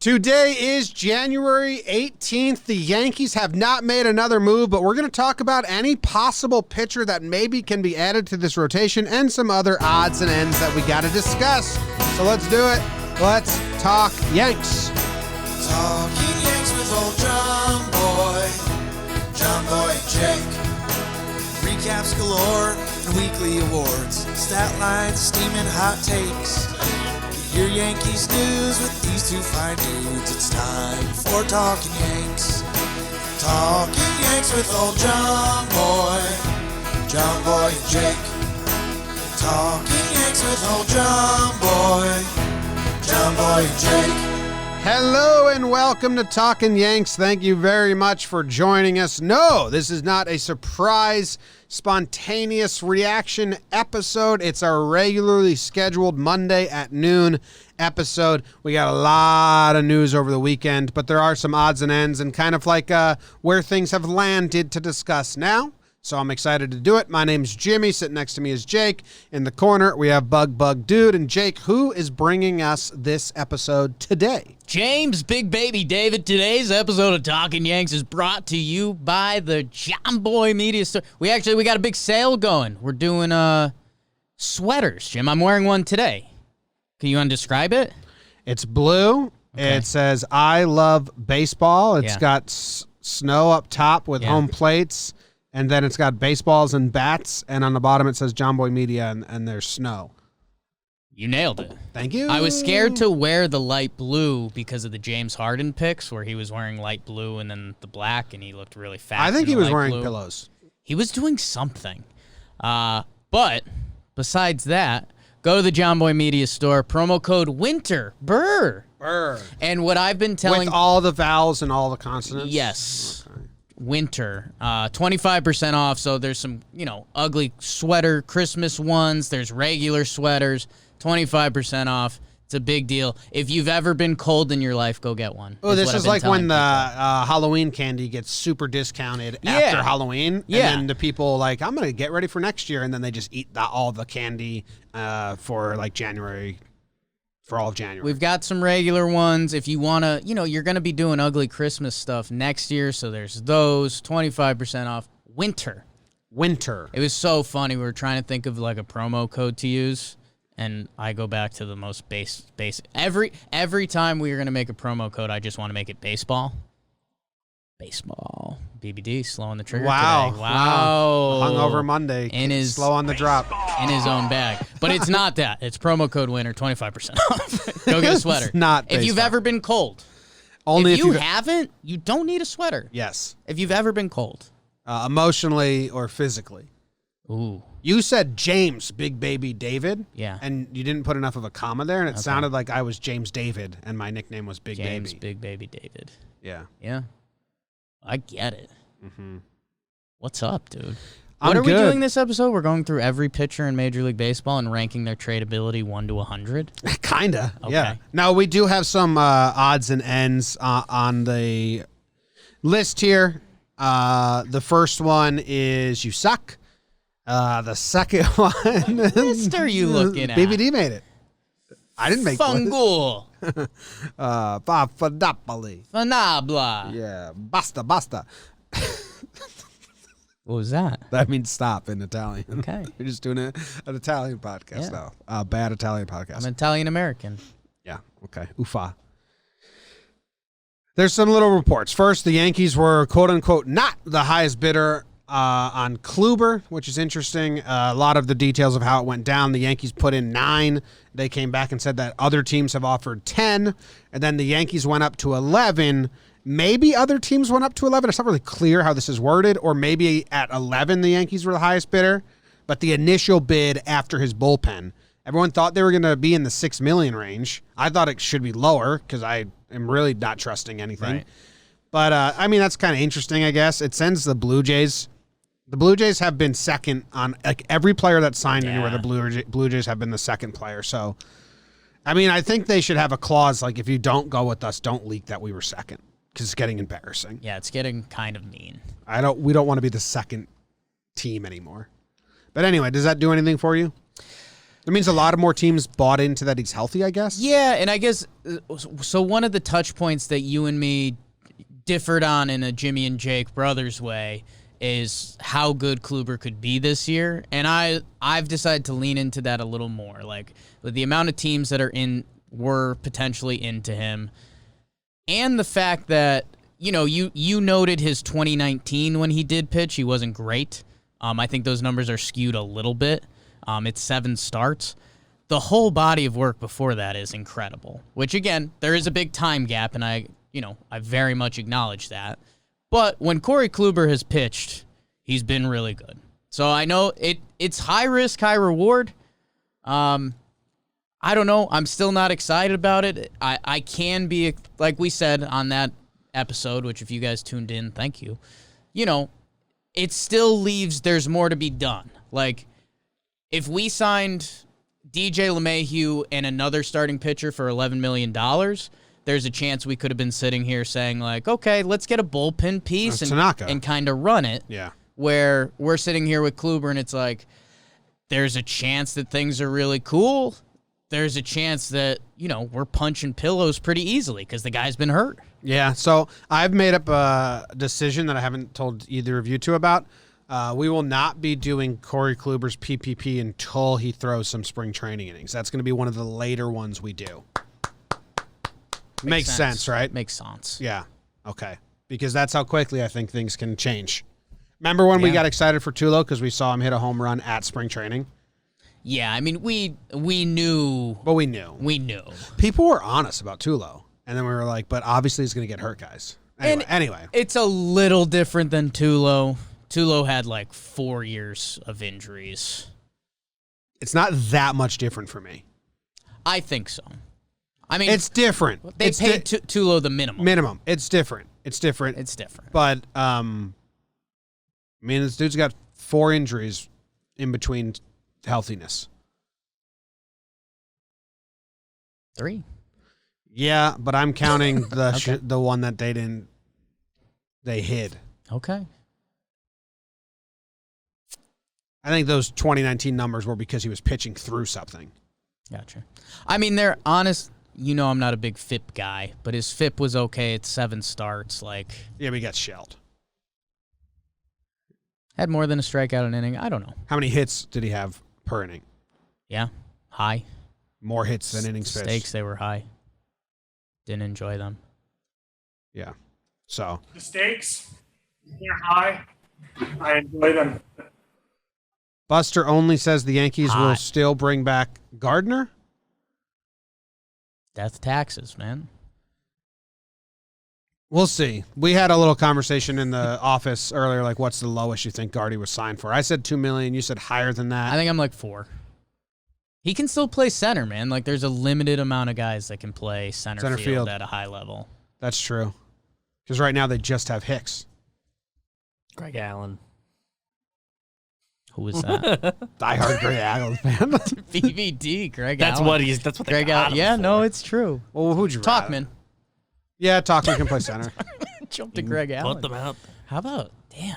Today is January 18th. The Yankees have not made another move, but we're going to talk about any possible pitcher that maybe can be added to this rotation and some other odds and ends that we got to discuss. So let's do it. Let's talk Yanks. Talking Yanks with old Jomboy Jake. Recaps galore and weekly awards. Stat lines, steaming hot takes. Your Yankees news with these two fine dudes. It's time for Talkin' Yanks. Talkin' Yanks with old Jomboy Jake. Talkin' Yanks with old Jomboy Jake. Hello and welcome to Talkin' Yanks. Thank you very much for joining us. No, this is not a surprise, spontaneous reaction episode. It's our regularly scheduled Monday at noon episode. We got a lot of news over the weekend, but there are some odds and ends and kind of like where things have landed to discuss now. So I'm excited to do it. My name's Jimmy. Sitting next to me is Jake. In the corner, we have Bug Dude. And Jake, who is bringing us this episode today? James, Big Baby David. Today's episode of Talkin' Yanks is brought to you by the Jomboy Media Store. We got a big sale going. We're doing sweaters, Jim. I'm wearing one today. Can you undescribe it? It's blue. Okay. It says, I love baseball. It's got snow up top with home plates. And then it's got baseballs and bats, and on the bottom it says Jomboy Media, and there's snow. You nailed it. Thank you. I was scared to wear the light blue because of the James Harden pics where he was wearing light blue and then the black, and he looked really fat. I think he was wearing pillows. He was doing something. But besides that, go to the Jomboy Media Store, promo code WINTER, Burr. And what I've been telling... With all the vowels and all the consonants? Yes. Okay. Winter, 25% off. So there's some, ugly sweater Christmas ones. There's regular sweaters, 25% off. It's a big deal. If you've ever been cold in your life, go get one. Oh, this is like when the Halloween candy gets super discounted after Halloween. Yeah. And then the people like, I'm going to get ready for next year. And then they just eat all the candy for like January. For all of January. We've got some regular ones. If you want to, you're going to be doing ugly Christmas stuff next year, so there's those, 25% off. Winter. It was so funny. We were trying to think of like a promo code to use, and I go back to the most basic. Every time we are going to make a promo code, I just want to make it baseball. Baseball. BBD, slow on the trigger today. Wow. Hungover Monday. Slow on the drop. In his own bag. But it's not that. It's promo code WINTER, 25% off. Go get a sweater. It's not baseball. If you've ever been cold. Only if you haven't, you don't need a sweater. Yes. If you've ever been cold. Emotionally or physically. Ooh. You said James, Big Baby David. Yeah. And you didn't put enough of a comma there, and it sounded like I was James David, and my nickname was Big Baby. James, Big Baby David. Yeah. Yeah. I get it. Mm-hmm. What's up, dude? What are we doing this episode? We're going through every pitcher in Major League Baseball and ranking their tradability 1 to 100? Kinda, okay. Yeah. Now, we do have some odds and ends on the list here. The first one is you suck. The second one... What list are you looking at? BBD made it. I didn't make Fungul. Papadopoli. Fanabla. Yeah. Basta. What was that? That means stop in Italian. Okay. We're just doing an Italian podcast now. A bad Italian podcast. I'm Italian-American. Yeah. Okay. Ufa. There's some little reports. First, the Yankees were, quote-unquote, not the highest bidder on Kluber, which is interesting. A lot of the details of how it went down. The Yankees put in 9. They came back and said that other teams have offered 10. And then the Yankees went up to 11. Maybe other teams went up to 11. It's not really clear how this is worded. Or maybe at 11, the Yankees were the highest bidder. But the initial bid after his bullpen, everyone thought they were going to be in the $6 million range. I thought it should be lower because I am really not trusting anything. Right. But, that's kind of interesting, I guess. It sends the Blue Jays. The Blue Jays have been second on like every player that's signed anywhere. The Blue Jays have been the second player. So, I think they should have a clause like if you don't go with us, don't leak that we were second because it's getting embarrassing. Yeah, it's getting kind of mean. We don't want to be the second team anymore. But anyway, does that do anything for you? That means a lot of more teams bought into that he's healthy, I guess? Yeah, and I guess, so one of the touch points that you and me differed on in a Jimmy and Jake brothers way is how good Kluber could be this year, and I've decided to lean into that a little more. Like, with the amount of teams that were potentially into him, and the fact that, you noted his 2019 when he did pitch, he wasn't great. I think those numbers are skewed a little bit. It's 7 starts. The whole body of work before that is incredible, which, again, there is a big time gap, and I very much acknowledge that. But when Corey Kluber has pitched, he's been really good. So I know it's high risk, high reward. I don't know. I'm still not excited about it. I can be, like we said on that episode, which if you guys tuned in, thank you. It still leaves there's more to be done. Like, if we signed DJ LeMahieu and another starting pitcher for $11 million, there's a chance we could have been sitting here saying, like, okay, let's get a bullpen piece and kind of run it. Yeah. Where we're sitting here with Kluber, and it's like, there's a chance that things are really cool. There's a chance that, we're punching pillows pretty easily because the guy's been hurt. Yeah, so I've made up a decision that I haven't told either of you two about. We will not be doing Corey Kluber's PPP until he throws some spring training innings. That's going to be one of the later ones we do. Makes sense, right? Makes sense. Yeah. Okay. Because that's how quickly I think things can change. Remember when we got excited for Tulo because we saw him hit a home run at spring training? Yeah, I mean, we knew. But we knew. We knew. People were honest about Tulo. And then we were like, but obviously he's going to get hurt, guys. Anyway. It's a little different than Tulo. Tulo had like 4 years of injuries. It's not that much different for me. I think so. I mean, it's different. They paid Tulo the minimum. It's different. But, this dude's got 4 injuries in between healthiness. 3. Yeah, but I'm counting the one that they hid. Okay. I think those 2019 numbers were because he was pitching through something. Gotcha. I mean, they're honest. I'm not a big FIP guy, but his FIP was okay at 7 starts. Yeah, we got shelled. Had more than a strikeout an inning. I don't know. How many hits did he have per inning? Yeah, high. More hits than innings pitched. Stakes, they were high. Didn't enjoy them. Yeah. So. The stakes, they're high. I enjoy them. Buster only says the Yankees will still bring back Gardner. Death taxes, man. We'll see. We had a little conversation in the office earlier, like, what's the lowest you think Gardy was signed for? I said $2 million. You said higher than that. I think I'm like 4. He can still play center, man. Like, there's a limited amount of guys that can play center field at a high level. That's true. Because right now they just have Hicks. Greg Allen. Who is that? Diehard Greg Allen fan. BVD, Greg That's Allen. That's what Greg Allen. Yeah, no, it's true. Well, who'd you Talkman. Yeah, Talkin can play center. Jump to Greg Allen. Put them out. How about,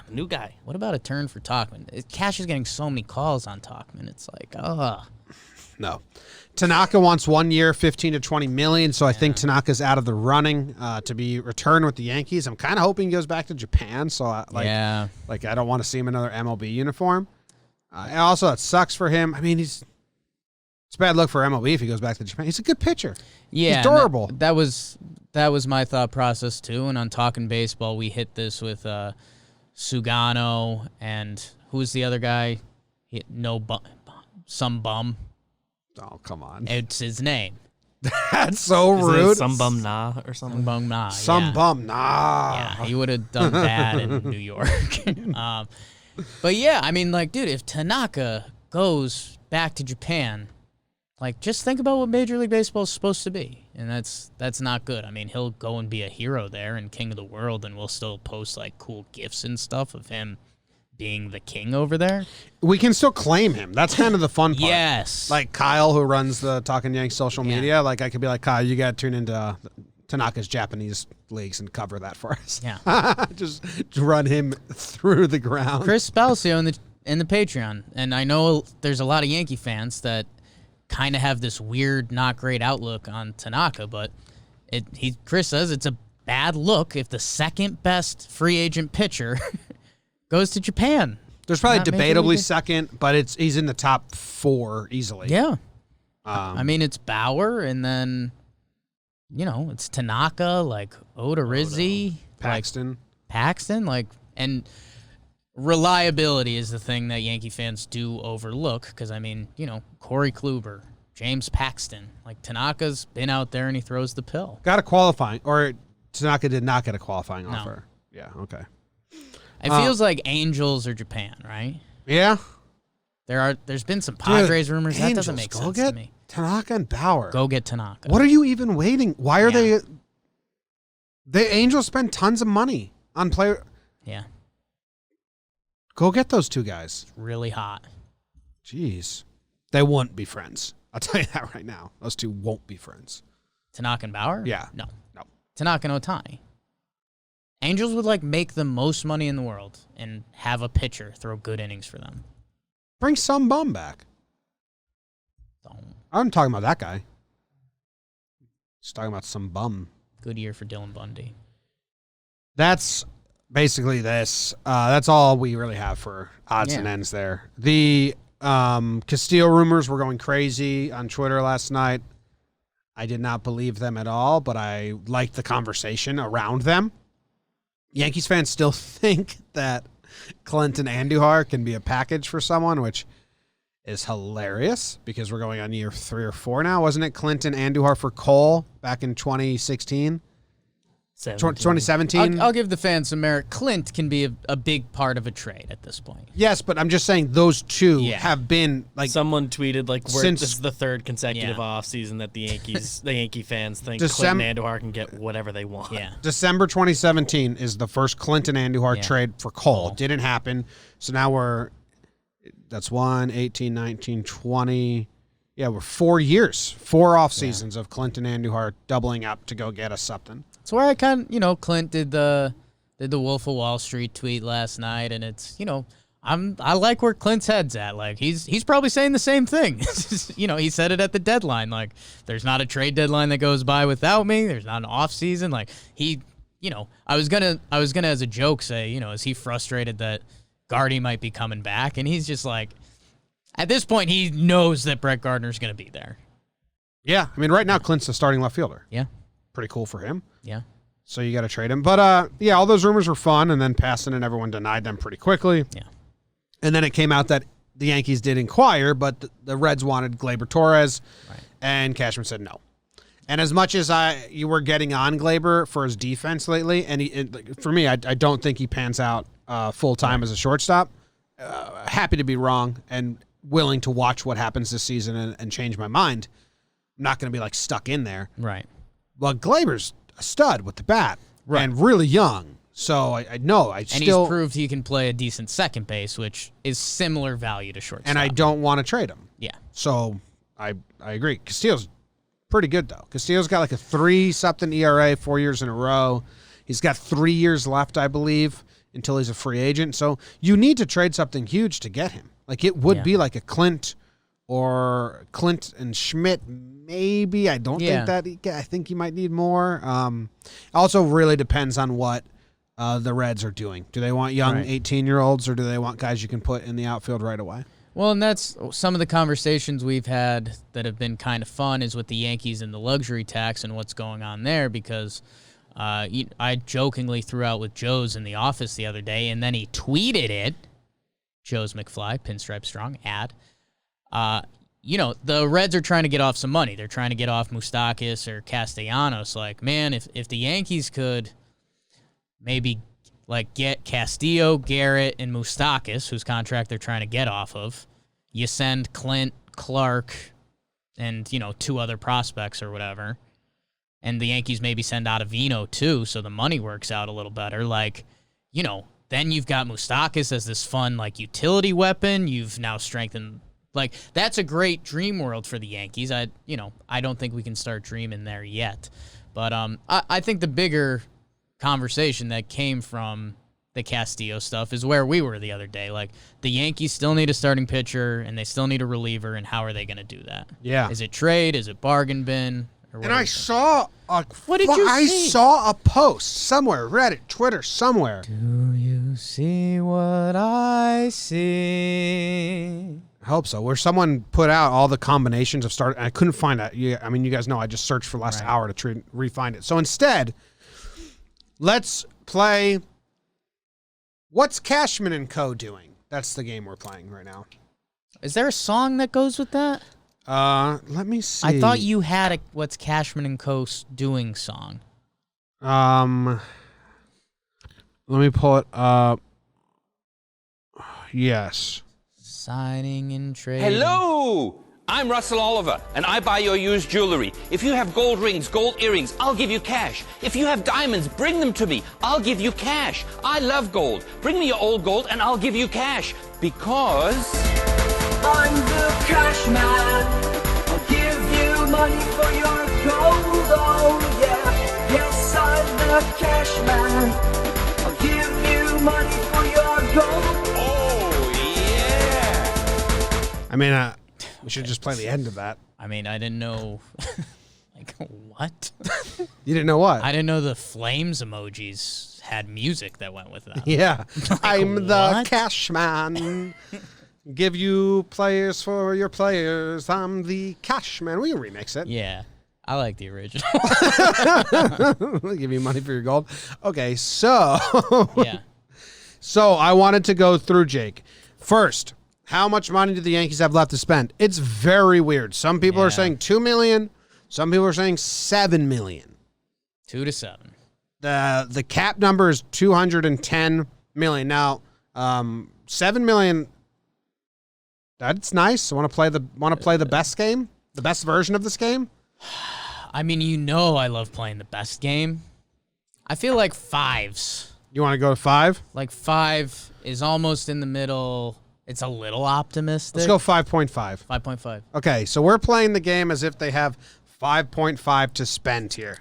new guy. What about a turn for Talkman? Cash is getting so many calls on Talkman. It's like, No. Tanaka wants 1 year, 15 to 20 million, so I think Tanaka's out of the running to be returned with the Yankees. I'm kind of hoping he goes back to Japan, so I don't want to see him in another MLB uniform. And also, it sucks for him. I mean, it's a bad look for MLB if he goes back to Japan. He's a good pitcher. Yeah, he's durable. That was my thought process too. And on Talking Baseball, we hit this with Sugano and who's the other guy? Some bum. Oh, come on! It's his name. That's so rude. Some bum nah or something. Some bum nah. Some bum nah. Yeah, he would have done that in New York. But yeah, I mean, like, dude, if Tanaka goes back to Japan, like, just think about what Major League Baseball is supposed to be, and that's not good. I mean, he'll go and be a hero there and king of the world, and we'll still post like cool gifs and stuff of him being the king over there. We can still claim him. That's kind of the fun part. Yes. Like Kyle, who runs the Talkin' Yanks social media, like I could be like, Kyle, you got to tune into Tanaka's Japanese leagues and cover that for us. Yeah. Just run him through the ground. Chris Spalcio in the Patreon, and I know there's a lot of Yankee fans that kind of have this weird, not great outlook on Tanaka, but Chris says it's a bad look if the second best free agent pitcher goes to Japan. There's probably debatably second, but he's in the top 4 easily. Yeah. I mean, it's Bauer, and then, it's Tanaka, like Odorizzi. Paxton. And reliability is the thing that Yankee fans do overlook, because, Corey Kluber, James Paxton. Like, Tanaka's been out there, and he throws the pill. Got a qualifying, or Tanaka did not get a qualifying offer. Yeah, okay. It feels like Angels or Japan, right? Yeah. There's been some Padres rumors. Angels, that doesn't make sense to me. Tanaka and Bauer. Go get Tanaka. What are you even waiting? Why are they? The Angels spend tons of money on player. Yeah. Go get those 2 guys. It's really hot. Jeez. They won't be friends. I'll tell you that right now. Those 2 won't be friends. Tanaka and Bauer? Yeah. No. No. Tanaka and Ohtani. Angels would make the most money in the world and have a pitcher throw good innings for them. Bring some bum back. Don't. I'm talking about that guy. Just talking about some bum. Good year for Dylan Bundy. That's basically this. That's all we really have for odds and ends there. The Castillo rumors were going crazy on Twitter last night. I did not believe them at all, but I liked the conversation around them. Yankees fans still think that Clinton Andujar can be a package for someone, which is hilarious because we're going on year 3 or 4 now. Wasn't it Clinton Andujar for Cole back in 2016? 2017? I'll give the fans some merit. Clint can be a big part of a trade at this point. Yes, but I'm just saying those 2 have been someone tweeted since this is the 3rd consecutive offseason that the Yankee fans think Clinton Andujar can get whatever they want. Yeah. December 2017 is the first Clinton Andujar trade for Cole. Didn't happen. So now that's 18, 19, 20. Yeah, we're 4 years, 4 off seasons of Clinton Andujar doubling up to go get us something. That's where I Clint did the Wolf of Wall Street tweet last night, and it's, I like where Clint's head's at. Like, he's probably saying the same thing. He said it at the deadline. Like, there's not a trade deadline that goes by without me. There's not an off season. Like, I was gonna as a joke say, is he frustrated that Gardy might be coming back? And he's just like, at this point, he knows that Brett Gardner's gonna be there. Yeah, I mean, right now Clint's the starting left fielder. Yeah. Pretty cool for him. Yeah. So you got to trade him. But, all those rumors were fun, and then Passan and everyone denied them pretty quickly. Yeah. And then it came out that the Yankees did inquire, but the Reds wanted Gleyber Torres, and Cashman said no. And as much as you were getting on Gleyber for his defense lately, and for me, I don't think he pans out full-time as a shortstop. Happy to be wrong and willing to watch what happens this season and change my mind. I'm not going to be, stuck in there. Right. Well, Gleyber's a stud with the bat and really young. So I know and he's proved he can play a decent second base, which is similar value to shortstop. And I don't want to trade him. Yeah. So I agree. Castillo's pretty good, though. Castillo's got a 3-something ERA 4 years in a row. He's got 3 years left, I believe, until he's a free agent. So you need to trade something huge to get him. It would be like a Clint or Clint and Schmidt, maybe. I don't think that. I think he might need more. Also, really depends on what the Reds are doing. Do they want young 18-year-olds, or do they want guys you can put in the outfield right away? Well, and that's some of the conversations we've had that have been kind of fun is with the Yankees and the luxury tax and what's going on there, because I jokingly threw out with Joe's in the office the other day, and then he tweeted it. Joe's McFly, Pinstripe Strong, ad. The Reds are trying to get off some money. They're trying to get off Moustakas or Castellanos. Man, if the Yankees could maybe get Castillo, Garrett, and Moustakas, whose contract they're trying to get off of, you send Clint, Clark, and 2 other prospects or whatever, and the Yankees maybe send Ottavino too, so the money works out a little better. Then you've got Moustakas as this fun utility weapon. You've now strengthened. That's a great dream world for the Yankees. I don't think we can start dreaming there yet. But I think the bigger conversation that came from the Castillo stuff is where we were the other day. Like, the Yankees still need a starting pitcher, and they still need a reliever, and how are they going to do that? Yeah. Is it trade? Is it bargain bin? And I saw What did you I see? saw a post somewhere, Reddit, Twitter, somewhere. Do you see what I see? I hope so. Where someone put out all the combinations of start. I couldn't find that. Yeah, I mean, you guys know I just searched for the last hour to re-find it. So instead, let's play. What's Cashman and Co. doing? That's the game we're playing right now. Is there a song that goes with that? Let me see. I thought you had a What's Cashman and Co. doing song. Let me pull it up. Yes. Signing and trading. Hello! I'm Russell Oliver, and I buy your used jewelry. If you have gold rings, gold earrings, I'll give you cash. If you have diamonds, bring them to me. I'll give you cash. I love gold. Bring me your old gold, and I'll give you cash. Because I'm the cash man. I'll give you money for your gold. Oh yeah, yes I'm the cash man. I'll give you money for your gold. I mean, we should just play the end of that. I mean, I didn't know. Like, what? You didn't know what? I didn't know the flames emojis had music that went with that. Yeah. I'm the what? cash man. Give you players for your players. I'm the cash man. We can remix it. Yeah. I like the original. We'll give you money for your gold. Okay, so. Yeah. So I wanted to go through, Jake. First, how much money do the Yankees have left to spend? It's very weird. Some people are saying $2 million. Some people are saying $7 million. 2 to 7. The cap number is $210 million. Now, $7 million. That's nice. Want to play the best game, the best version of this game. I mean, you know, I love playing the best game. I feel like 5s. You want to go to 5? Like 5 is almost in the middle. It's a little optimistic. Let's go 5.5. 5.5. Okay, so we're playing the game as if they have 5.5 to spend here.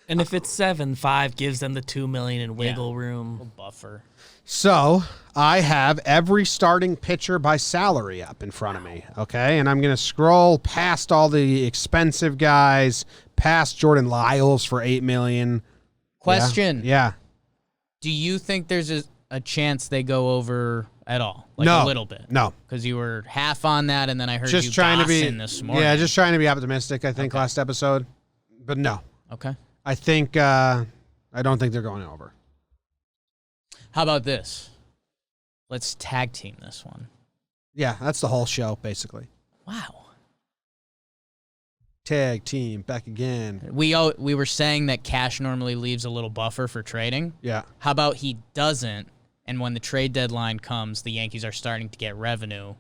And if it's 7-5 gives them the $2 million in wiggle room. Buffer. So I have every starting pitcher by salary up in front of me. Okay, and I'm going to scroll past all the expensive guys, past Jordan Lyles for $8 million. Question. Yeah. Do you think there's a chance they go over at all? Like No. a little bit? No. Because you were half on that, and then I heard Just you trying to be gossing this morning. Yeah, just trying to be optimistic, I think, last episode. But no. Okay. I think I don't think they're going over. How about this? Let's tag team this one. Yeah, that's the whole show, basically. Wow. Tag team, back again. We were saying that Cash normally leaves a little buffer for trading. Yeah. How about he doesn't, and when the trade deadline comes, the Yankees are starting to get revenue,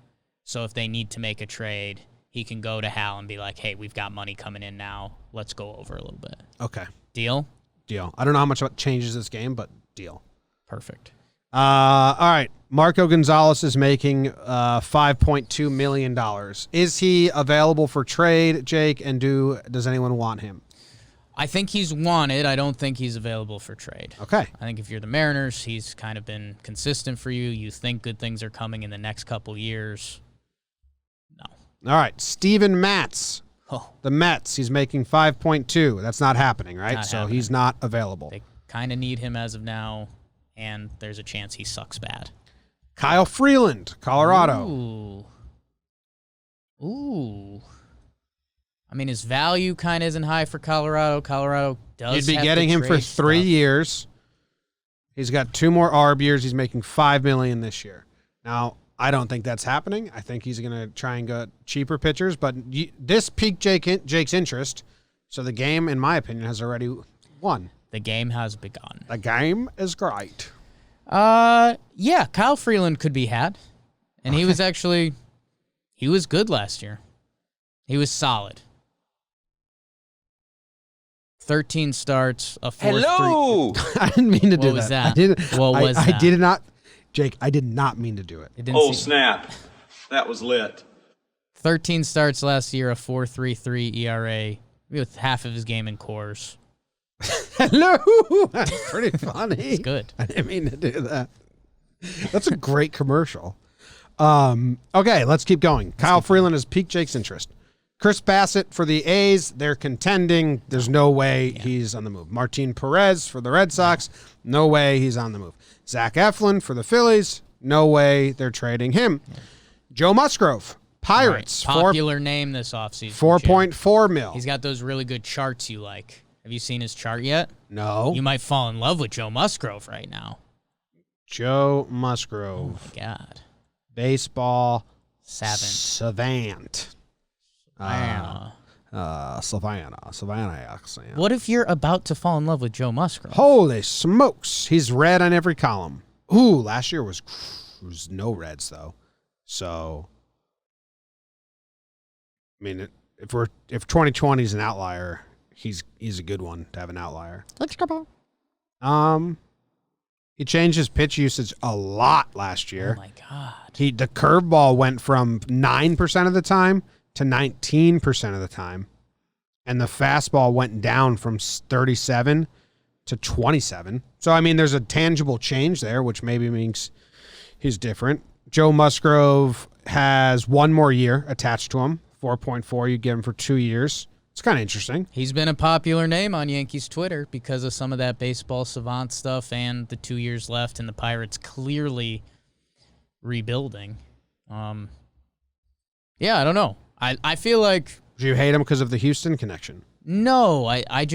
so if they need to make a trade, he can go to Hal and be like, hey, we've got money coming in now. Let's go over a little bit. Okay. Deal? Deal. I don't know how much it changes this game, but deal. Perfect. All right. Marco Gonzalez is making $5.2 million. Is he available for trade, Jake? And does anyone want him? I think he's wanted. I don't think he's available for trade. Okay. I think if you're the Mariners, he's kind of been consistent for you. You think good things are coming in the next couple years. No. All right. Steven Matz. Oh, The Mets. He's making 5.2. That's not happening, right? Not so happening. he's not available. they kind of need him as of now, and there's a chance he sucks bad. Kyle Freeland, Colorado. Ooh. I mean, his value kind of isn't high for Colorado. Colorado does You'd be have getting the him for trade 3 stuff. years. He's got 2 more ARB years. He's making $5 million this year. Now, I don't think that's happening. I think he's going to try and get cheaper pitchers, but this piqued Jake's interest. So the game, in my opinion, has already won. The game has begun. The game is great. Yeah, Kyle Freeland could be had. And he was actually, he was good last year. He was solid. 13 starts, a 4-3. hello! I didn't mean to do What was that? I didn't. What was I that? did not, Jake. I did not mean to do it. It didn't Oh, seem- snap. That was lit. 13 starts last year, a 4.33 ERA with half of his game in cores. Hello. That's pretty funny. It's good. I didn't mean to do that. That's a great commercial. Okay, let's keep going. Kyle Freeland has piqued Jake's interest. Chris Bassett for the A's. They're contending. There's no way he's on the move. Martin Perez for the Red Sox. No way he's on the move. Zach Eflin for the Phillies. No way they're trading him. Joe Musgrove, Pirates. Right. Popular name this offseason. 4.4 mil. He's got those really good charts you like. Have you seen his chart yet? No. You might fall in love with Joe Musgrove right now. Joe Musgrove. Oh, my God. Baseball. Savant. Savannah accent. What if you're about to fall in love with Joe Musgrove? Holy smokes. He's red on every column. Ooh, last year was no reds, though. So, I mean, if 2020 is an outlier, he's a good one to have an outlier. Let's go on. He changed his pitch usage a lot last year. Oh, my God. The curveball went from 9% of the time to 19% of the time. And the fastball went down from 37 to 27. So, I mean, there's a tangible change there, which maybe means he's different. Joe Musgrove has one more year attached to him. 4.4, you get him for 2 years. It's kind of interesting. He's been a popular name on Yankees Twitter because of some of that baseball savant stuff and the 2 years left and the Pirates clearly rebuilding. Yeah, I don't know. I feel like... Do you hate him because of the Houston connection? No, I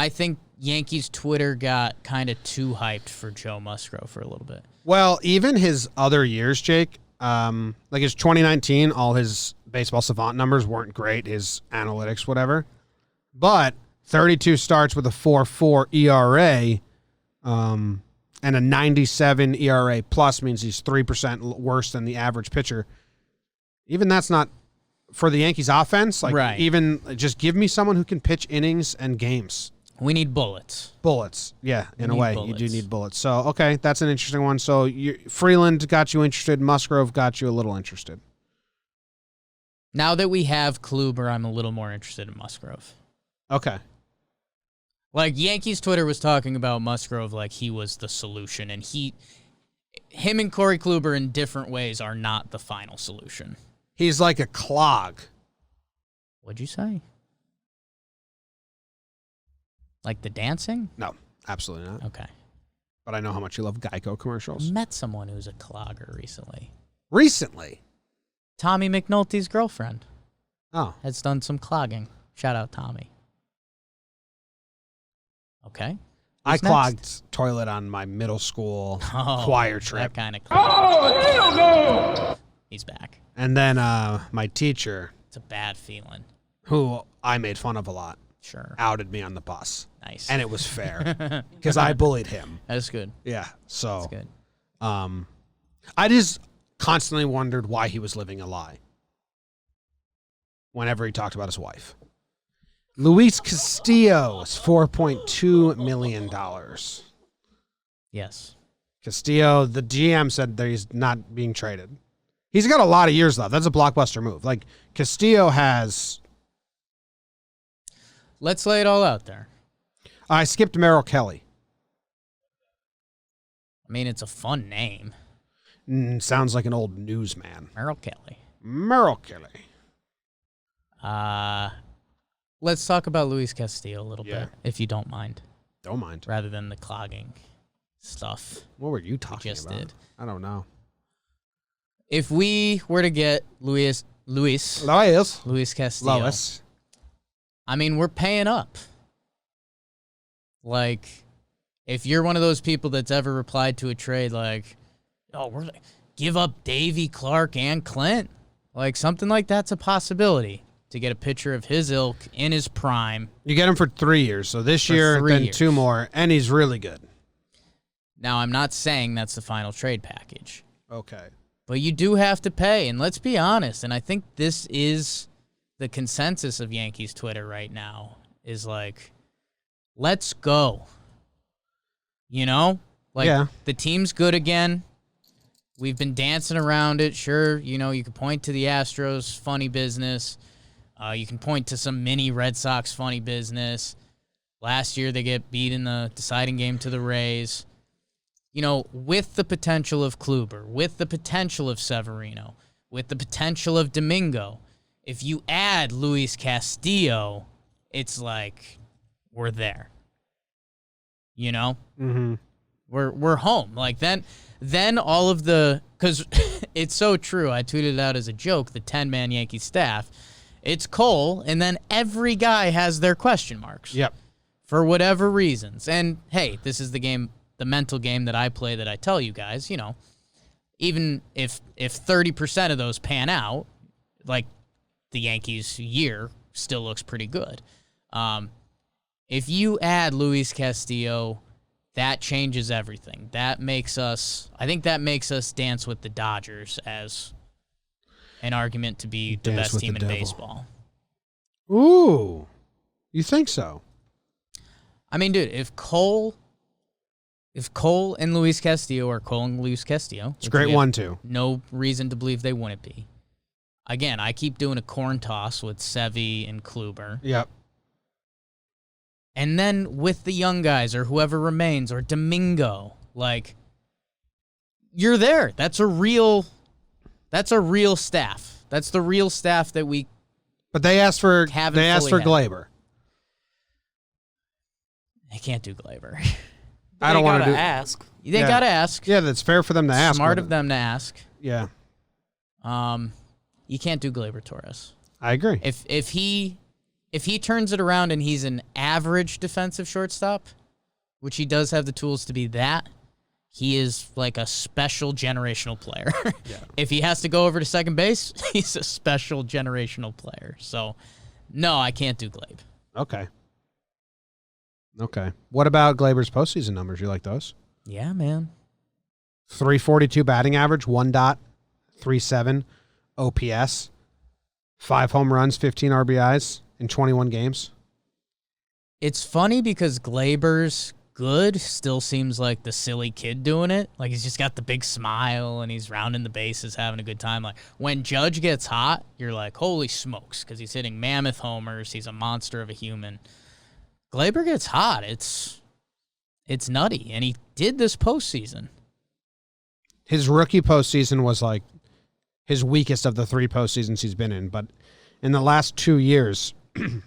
think Yankees Twitter got kind of too hyped for Joe Musgrove for a little bit. Well, even his other years, Jake, like his 2019, all his baseball savant numbers weren't great, his analytics, whatever. But 32 starts with a 4.4 ERA and a 97 ERA plus means he's 3% worse than the average pitcher. Even that's not for the Yankees offense. Like, right. Even just give me someone who can pitch innings and games. We need bullets. Bullets. Yeah, in a way. Bullets. You do need bullets. So, okay, that's an interesting one. So, Freeland got you interested. Musgrove got you a little interested. Now that we have Kluber, I'm a little more interested in Musgrove. Okay. Like, Yankees Twitter was talking about Musgrove like he was the solution, and him and Corey Kluber in different ways are not the final solution. He's like a clog. What'd you say? Like the dancing? No, absolutely not. Okay. But I know how much you love Geico commercials. Met someone who's a clogger recently. Recently? Tommy McNulty's girlfriend. Oh. Has done some clogging. Shout out Tommy. Okay. I clogged toilet on my middle school choir trip. That kind of clog. Oh, hell no! He's back. And then my teacher. It's a bad feeling. Who I made fun of a lot. Sure. Outed me on the bus. Nice. And it was fair. Because I bullied him. That's good. Yeah. So. That's good. I just constantly wondered why he was living a lie. Whenever he talked about his wife. Luis Castillo is $4.2 million. Yes. Castillo, the GM said that he's not being traded. He's got a lot of years left. That's a blockbuster move. Like, Castillo has... Let's lay it all out there. I skipped Merrill Kelly. I mean, it's a fun name. Sounds like an old newsman. Merrill Kelly. Merrill Kelly. Let's talk about Luis Castillo a little bit, if you don't mind. Don't mind. Rather than the clogging stuff. What were you talking just about? Did. I don't know. If we were to get Luis Castillo. Lois. I mean, we're paying up. Like, if you're one of those people that's ever replied to a trade like, oh, we're give up Davey, Clark, and Clint. Like, something like that's a possibility to get a pitcher of his ilk in his prime. You get him for 3 years. So this year, then 2 more, and he's really good. Now, I'm not saying that's the final trade package. Okay. But you do have to pay, and let's be honest, and I think this is the consensus of Yankees Twitter right now, is like, let's go. You know? Like, the team's good again. We've been dancing around it. Sure, you know, you can point to the Astros funny business. You can point to some mini Red Sox funny business. Last year, they get beat in the deciding game to the Rays. You know, with the potential of Kluber, with the potential of Severino, with the potential of Domingo, if you add Luis Castillo, it's like we're there. You know? Mm-hmm. We're home. Like, then all of the... Because it's so true. I tweeted it out as a joke, the 10-man Yankee staff. It's Cole, and then every guy has their question marks. Yep. For whatever reasons. And, hey, this is the game, the mental game that I play that I tell you guys, you know, even if 30% of those pan out, like the Yankees' year still looks pretty good. If you add Luis Castillo, that changes everything. I think that makes us dance with the Dodgers as an argument to be the best team in baseball. Ooh, you think so? I mean, dude, if Cole and Luis Castillo are Cole and Luis Castillo, it's a great 1-2. No reason to believe they wouldn't be. Again, I keep doing a corn toss with Sevy and Kluber. Yep. And then with the young guys or whoever remains or Domingo, like, you're there. That's a real staff. That's the real staff that we. But they asked for Glaber. They can't do Glaber. I don't want to ask. They gotta ask. Yeah, that's fair for them to ask. Smart of them to ask. Yeah. You can't do Glaber Torres. I agree. If he turns it around and he's an average defensive shortstop, which he does have the tools to be that, he is like a special generational player. Yeah. If he has to go over to second base, he's a special generational player. So, no, I can't do Glabe. Okay. What about Glaber's postseason numbers? You like those? Yeah, man. 342 batting average, 1.37 OPS, 5 home runs, 15 RBIs in 21 games. It's funny because Glaber's good still seems like the silly kid doing it. Like, he's just got the big smile and he's rounding the bases, having a good time. Like, when Judge gets hot, you're like, holy smokes, because he's hitting mammoth homers. He's a monster of a human. Glaber gets hot. It's nutty, and he did this postseason. His rookie postseason was like his weakest of the 3 postseasons he's been in, but in the last 2 years,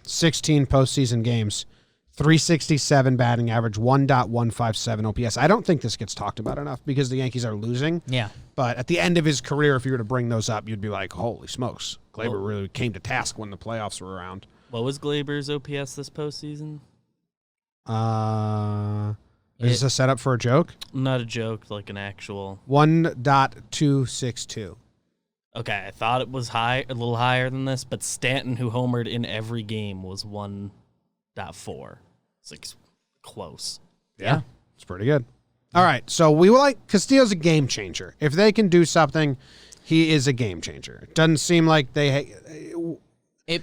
16 postseason games, 367 batting average, 1.157 OPS. I don't think this gets talked about enough because the Yankees are losing. Yeah. But at the end of his career, if you were to bring those up, you'd be like, holy smokes. Glaber really came to task when the playoffs were around. What was Glaber's OPS this postseason? Is this a setup for a joke? Not a joke, like an actual 1.262. Okay, I thought it was a little higher than this, but Stanton, who homered in every game, was 1.4. It's like close. Yeah, it's pretty good. All right, so we like Castillo's a game changer. If they can do something, he is a game changer. It doesn't seem like it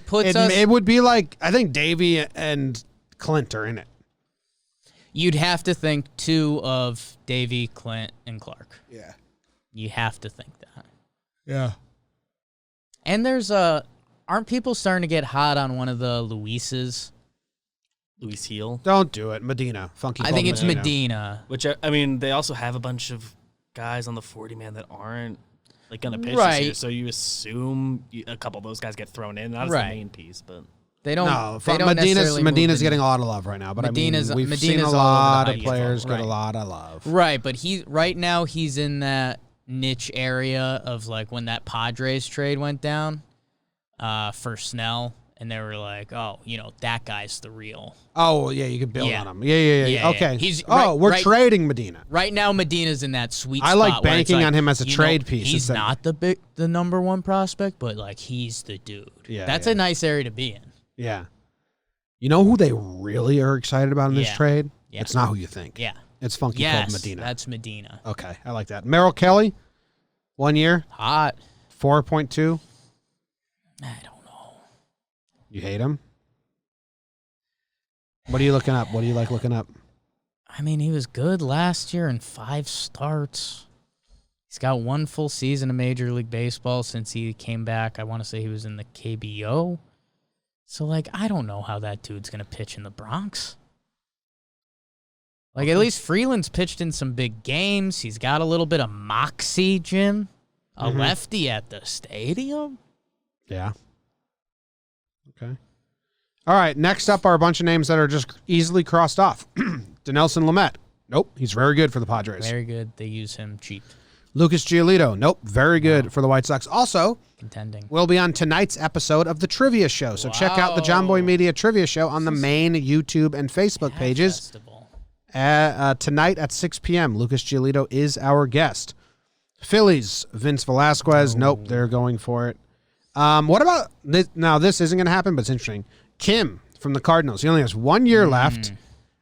puts us. It would be like, I think Davey and Clint are in it. You'd have to think 2 of Davey, Clint, and Clark. Yeah. You have to think that. Yeah. And there's aren't people starting to get hot on one of the Luises? Luis Heel. Don't do it. Medina. Funky. I think it's Medina. Which, I mean, they also have a bunch of guys on the 40-man that aren't like going to pitch this Right. year, so you assume a couple of those guys get thrown in. Not as the main piece, but... They don't. No, they don't Medina's getting a lot of love right now, but we've seen a lot of players get a lot of love. Right, but right now he's in that niche area of like when that Padres trade went down for Snell, and they were like, oh, you know, that guy's the real. Oh, yeah, you could build on him. Yeah. Okay. Yeah. We're trading Medina. Right now, Medina's in that sweet spot. I like banking like, on him as a trade piece. He's not the number one prospect, but like he's the dude. Yeah, That's a nice area to be in. Yeah. You know who they really are excited about in this trade? Yeah. It's not who you think. Yeah. It's Funky Cold Medina. That's Medina. Okay, I like that. Merrill Kelly, 1 year. Hot. 4.2. I don't know. You hate him? What are you looking up? What do you like looking up? I mean, he was good last year in 5 starts. He's got 1 full season of Major League Baseball since he came back. I want to say he was in the KBO. So, like, I don't know how that dude's going to pitch in the Bronx. Like, at least Freeland's pitched in some big games. He's got a little bit of moxie, Jim. A lefty at the stadium. Yeah. Okay. All right, next up are a bunch of names that are just easily crossed off. Dinelson Lamet. Nope, he's very good for the Padres. Very good. They use him cheap. Lucas Giolito. Nope, very good for the White Sox. Also, Contending. will be on tonight's episode of the Trivia Show. So check out the Jomboy Media Trivia Show on the main YouTube and Facebook pages. Festival. Tonight at 6 p.m., Lucas Giolito is our guest. Phillies, Vince Velasquez. Nope, they're going for it. What about this? Now, this isn't going to happen, but it's interesting. Kim from the Cardinals. He only has 1 year left.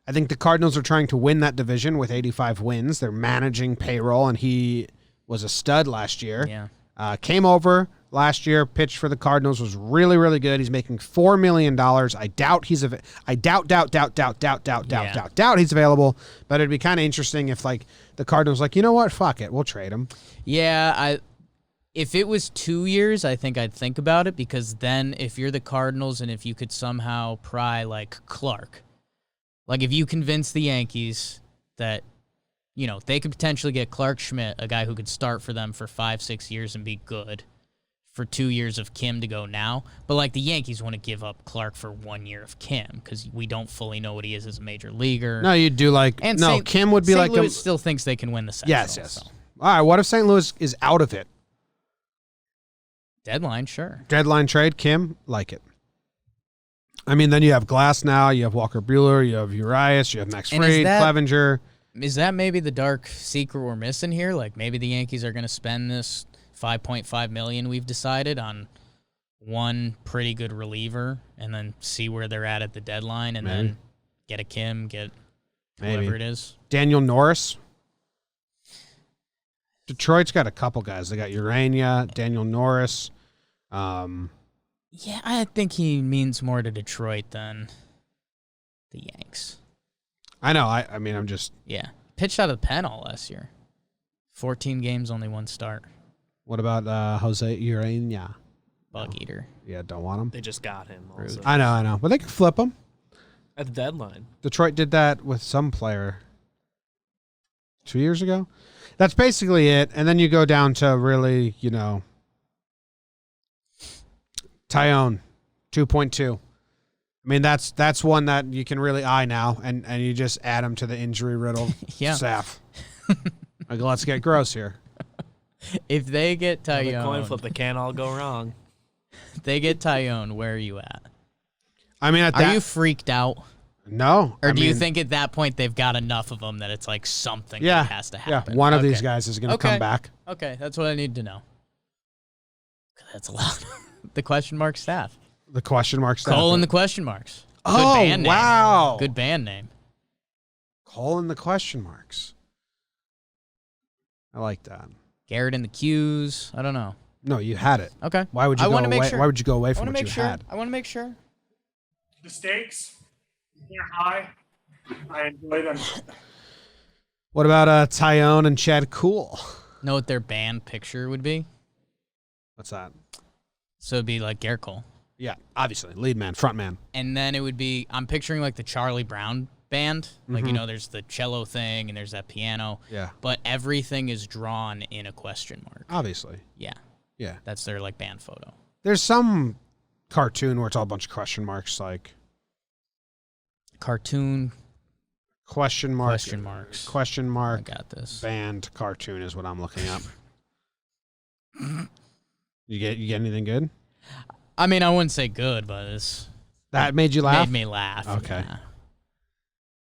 I think the Cardinals are trying to win that division with 85 wins. They're managing payroll, and he was a stud last year. Yeah. Came over last year, pitched for the Cardinals, was really, really good. He's making $4 million. I doubt he's doubt he's available. But it'd be kind of interesting if like the Cardinals like, you know what, fuck it, we'll trade him. Yeah, if it was 2 years, I think I'd think about it, because then if you're the Cardinals and if you could somehow pry like Clark, like if you convince the Yankees that, you know, they could potentially get Clark Schmidt, a guy who could start for them for 5-6 years and be good, for 2 years of Kim to go now. But like the Yankees want to give up Clark for 1 year of Kim because we don't fully know what he is as a major leaguer. No, you'd do like And no. Kim would be St. like Louis still thinks they can win the Central. yes. So. All right, what if St. Louis is out of it? Deadline, sure. Deadline trade, Kim, like it. I mean, then you have Glass now, you have Walker Buehler, you have Urias, you have Max And Fried, Clevenger. Is that maybe the dark secret we're missing here? Like maybe the Yankees are going to spend this $5.5 million we've decided on one pretty good reliever and then see where they're at the deadline and then get a Kim, get whoever it is. Daniel Norris. Detroit's got a couple guys. They got Urania, Daniel Norris. Yeah, I think he means more to Detroit than the Yanks. I know. I mean, I'm just... Yeah. Pitched out of the pen all last year. 14 games, only one start. What about Jose Urania? Bug eater. Yeah, don't want him. They just got him. Also. I know. But they could flip him. At the deadline. Detroit did that with some player 2 years ago. That's basically it. And then you go down to really, you know, Tyone, 2.2. I mean, that's one that you can really eye now, and you just add him to the injury-riddled staff. Like, let's get gross here. If they get Tyone... The coin flip, they can't all go wrong. They get Tyone, where are you at? I mean, are you freaked out? No. Or do you think at that point they've got enough of them that it's like something that has to happen? Yeah, one of these guys is going to come back. Okay, that's what I need to know. That's a lot. The question mark staff. The question mark staff. Colon the question marks. Good Oh, band name. wow. Good band name. Colon the question marks. I like that. Garrett in the Q's. I don't know. No, you had it. Okay. Why would you go away? Sure. Why would you go away from what you had? I want to make sure. The stakes, they're high. I enjoy them. What about Tyone and Chad Kuhl? Know what their band picture would be? What's that? So it'd be like Garrett Cole. Yeah, obviously. Lead man, front man. And then it would be, I'm picturing like the Charlie Brown band. Like, you know, there's the cello thing and there's that piano. Yeah. But everything is drawn in a question mark. Obviously. Yeah. Yeah. That's their like band photo. There's some cartoon where it's all a bunch of question marks, like Cartoon. question mark. Question marks. Question mark. I got this. Band cartoon is what I'm looking up. You get anything good? I mean, I wouldn't say good, but it's That made you laugh? made me laugh. Okay.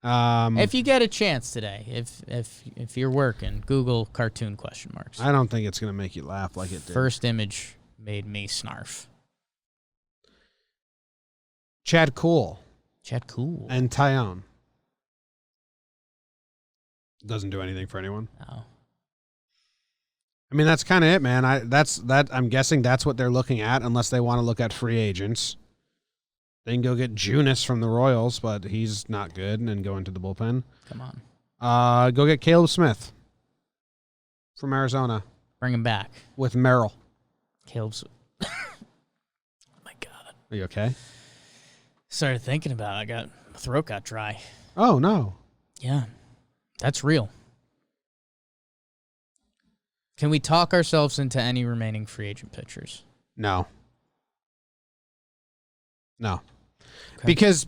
Yeah. If you get a chance today, if you're working, Google cartoon question marks. I don't think it's going to make you laugh like it did. First image made me snarf. Chad Kuhl Chad Cool. and Tyone. Doesn't do anything for anyone. Oh. I mean, that's kind of it, man. I'm guessing that's what they're looking at, unless they want to look at free agents. They can go get Junis from the Royals, but he's not good, and then go into the bullpen. Come on. Go get Caleb Smith from Arizona Bring him back. with Merrill. Caleb's. Oh, my God. Are you okay? Started thinking about it. My throat got dry. Oh, no. Yeah. That's real. Can we talk ourselves into any remaining free agent pitchers? No. Because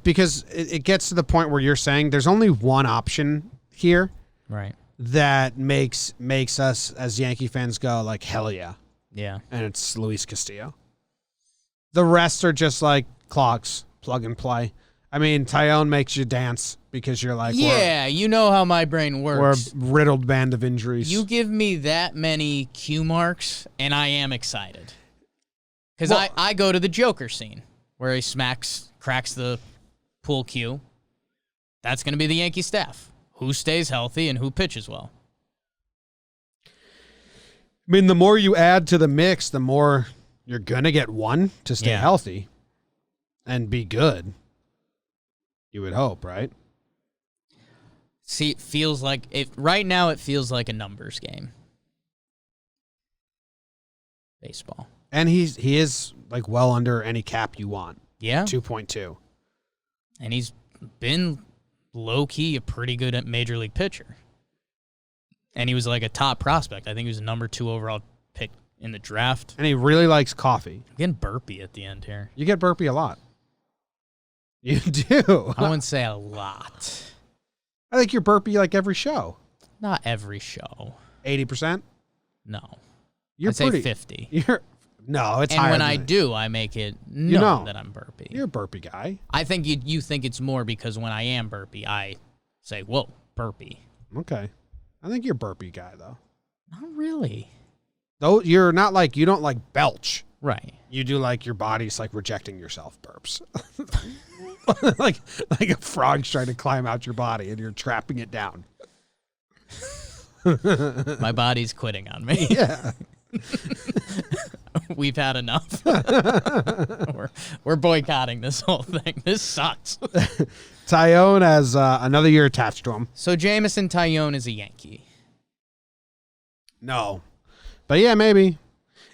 it gets to the point where you're saying there's only one option here, right? That makes us as Yankee fans go like hell yeah, and it's Luis Castillo. The rest are just like clogs, plug and play. I mean, Tyone makes you dance because you're like, you know how my brain works. We're a riddled band of injuries. You give me that many cue marks, and I am excited because I go to the Joker scene where he cracks the pool cue. That's going to be the Yankee staff. Who stays healthy and who pitches well. I mean, the more you add to the mix, the more you're going to get one to stay healthy and be good. You would hope, right? See, it feels like right now it feels like a numbers game. Baseball. And he is like well under any cap you want. Yeah. 2.2. And he's been low-key a pretty good major league pitcher. And he was like a top prospect. I think he was a number 2 overall pick in the draft. And he really likes coffee. I'm getting burpy at the end here. You get burpy a lot. You do. I wouldn't say a lot. I think you're burpy like every show. Not every show. 80%? No. I'd say 50. No, it's and higher. And when than I that. do, I make it known that I'm burpy. You're a burpy guy. I think you think it's more because when I am burpy, I say, whoa, burpy. Okay. I think you're a burpy guy, though. Not really. Though you're not like, you don't like belch. Right. You do like your body's like rejecting yourself burps. like a frog's trying to climb out your body and you're trapping it down. My body's quitting on me. Yeah. We've had enough. we're boycotting this whole thing. This sucks. Tyone has another year attached to him. So Jamison Tyone is a Yankee. No. But yeah, maybe.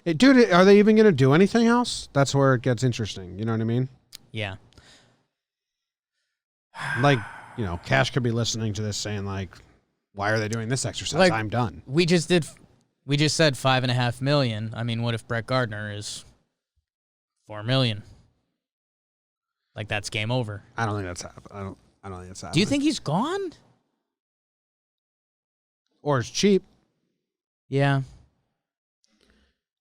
Dude, are they even going to do anything else? That's where it gets interesting. You know what I mean? Yeah. Like, Cash could be listening to this saying like, why are they doing this exercise? Like, I'm done. We just said $5.5 million. I mean, what if Brett Gardner is $4 million? Like that's game over. I don't think that's happening. I don't think that's happening. Do you think he's gone? Or it's cheap? Yeah.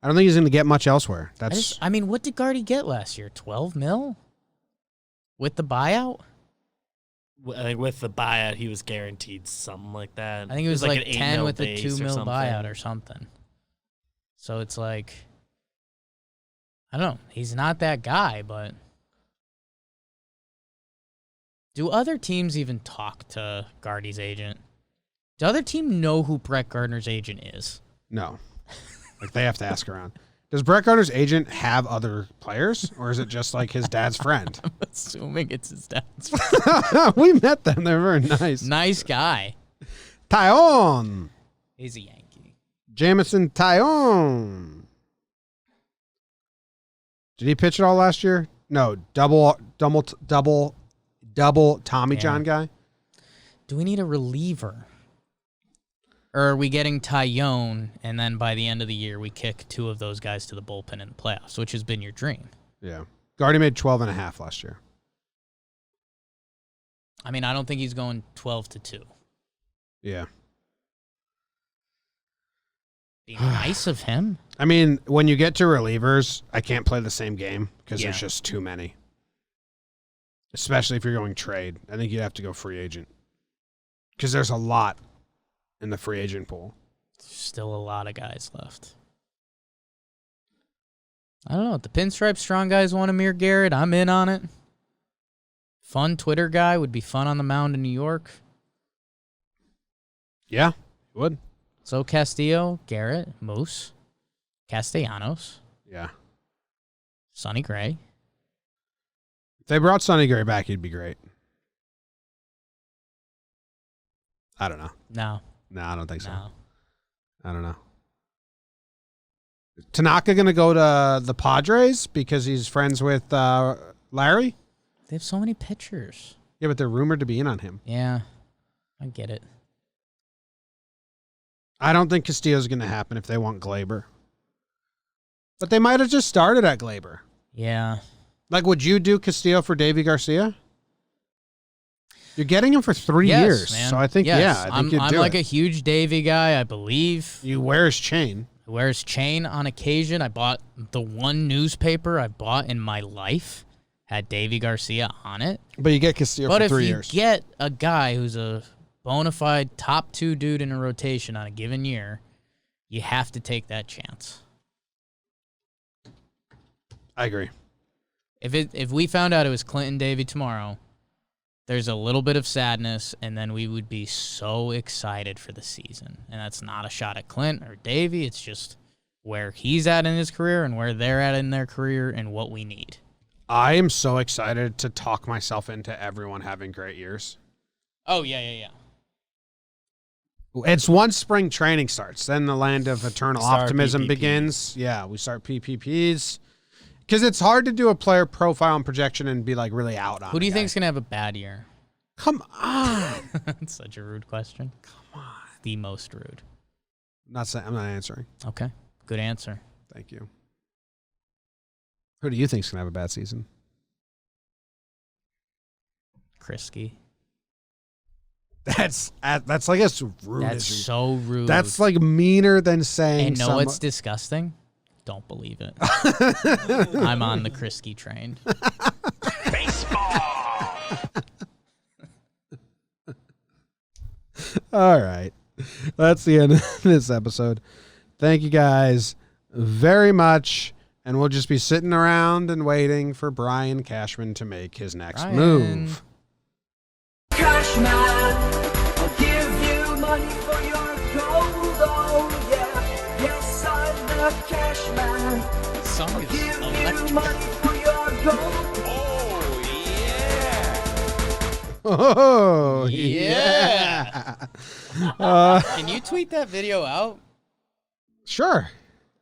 I don't think he's going to get much elsewhere. I mean, what did Gardy get last year? 12 mil? With the buyout? I think with the buyout, he was guaranteed something like that. I think it was like an 10 with the base 2 mil something. buyout or something. So it's like, I don't know. He's not that guy, but do other teams even talk to Gardy's agent? Do other teams know who Brett Gardner's agent is? No. Like they have to ask around. Does Brett Gardner's agent have other players, or is it just like his dad's friend? I'm assuming it's his dad's friend. We met them. They're very nice. Nice guy. Tyone. He's a Yankee. Jamison Tyone. Did he pitch it all last year? No. Double Tommy John guy. Do we need a reliever? Or are we getting Tyone, and then by the end of the year, we kick 2 of those guys to the bullpen in the playoffs, which has been your dream? Yeah. Gardy made 12.5 last year. I mean, I don't think he's going 12-2. Yeah. Be nice of him. I mean, when you get to relievers, I can't play the same game because there's just too many. Especially if you're going trade. I think you'd have to go free agent. Because there's a lot in the free agent pool. Still a lot of guys left. I don't know. If the Pinstripe Strong guys want Amir Garrett, I'm in on it. Fun Twitter guy would be fun on the mound in New York. Yeah, would. So Castillo, Garrett, Moose, Castellanos. Yeah. Sonny Gray. If they brought Sonny Gray back, he'd be great. I don't know. No, I don't think so. no. I don't know. Tanaka going to go to the Padres because he's friends with Larry? They have so many pitchers. Yeah, but they're rumored to be in on him. Yeah, I get it. I don't think Castillo's going to happen if they want Glaber. But they might have just started at Glaber. Yeah. Like, would you do Castillo for Davy Garcia? You're getting him for 3 years. Man. So I think, yes. I think you'd I'm do like it. a huge Davy guy, I believe. You wear his chain. He wears chain on occasion. I bought the one newspaper I bought in my life had Davy Garcia on it. But you get Castillo for 3 years. But if you get a guy who's a bona fide top 2 dude in a rotation on a given year, you have to take that chance. I agree. If we found out it was Clinton Davy tomorrow, there's a little bit of sadness, and then we would be so excited for the season. And that's not a shot at Clint or Davy. It's just where he's at in his career and where they're at in their career and what we need. I am so excited to talk myself into everyone having great years. Oh, yeah. It's once spring training starts, then the land of eternal Start optimism PPPs. begins. Yeah, we start PPPs. Because it's hard to do a player profile and projection and be like really out on Who do you a guy. think's going to have a bad year? Come on. That's such a rude question. Come on. The most rude. I'm not answering. Okay. Good answer. Thank you. Who do you think's gonna have a bad season? Krisky. That's like as rude. That's as you- so rude. That's like meaner than saying. And know what's disgusting? Don't believe it. I'm on the Krisky train. All right. That's the end of this episode. Thank you guys very much. And we'll just be sitting around and waiting for Brian Cashman to make his next Brian. move. Cashman, I'll give you money for your gold, oh yeah. Yes, I'm the Cashman. This song I'll is give you electric. money for your gold. Oh, Yeah. yeah. Can you tweet that video out? Sure.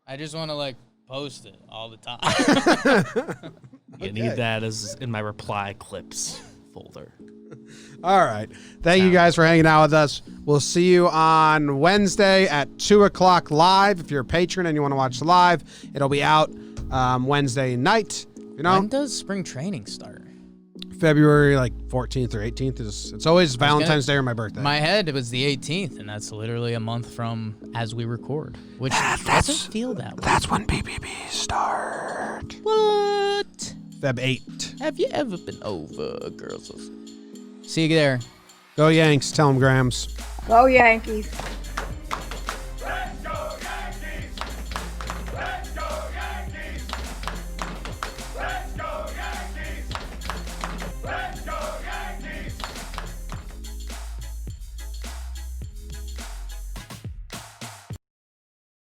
I just want to post it all the time. You need that as in my reply clips folder. All right. Thank you guys for hanging out with us. We'll see you on Wednesday at 2 o'clock live. If you're a patron and you want to watch the live, it'll be out Wednesday night. You know, When does spring training start? February 14th or 18th. It's always Valentine's Day or my birthday. My head, it was the 18th, and that's literally a month from as we record, which doesn't feel that way. That's when PPPs start. What? Feb 8. Have you ever been over, girls? See you there. Go Yanks. Tell them Grams. Go Yankees.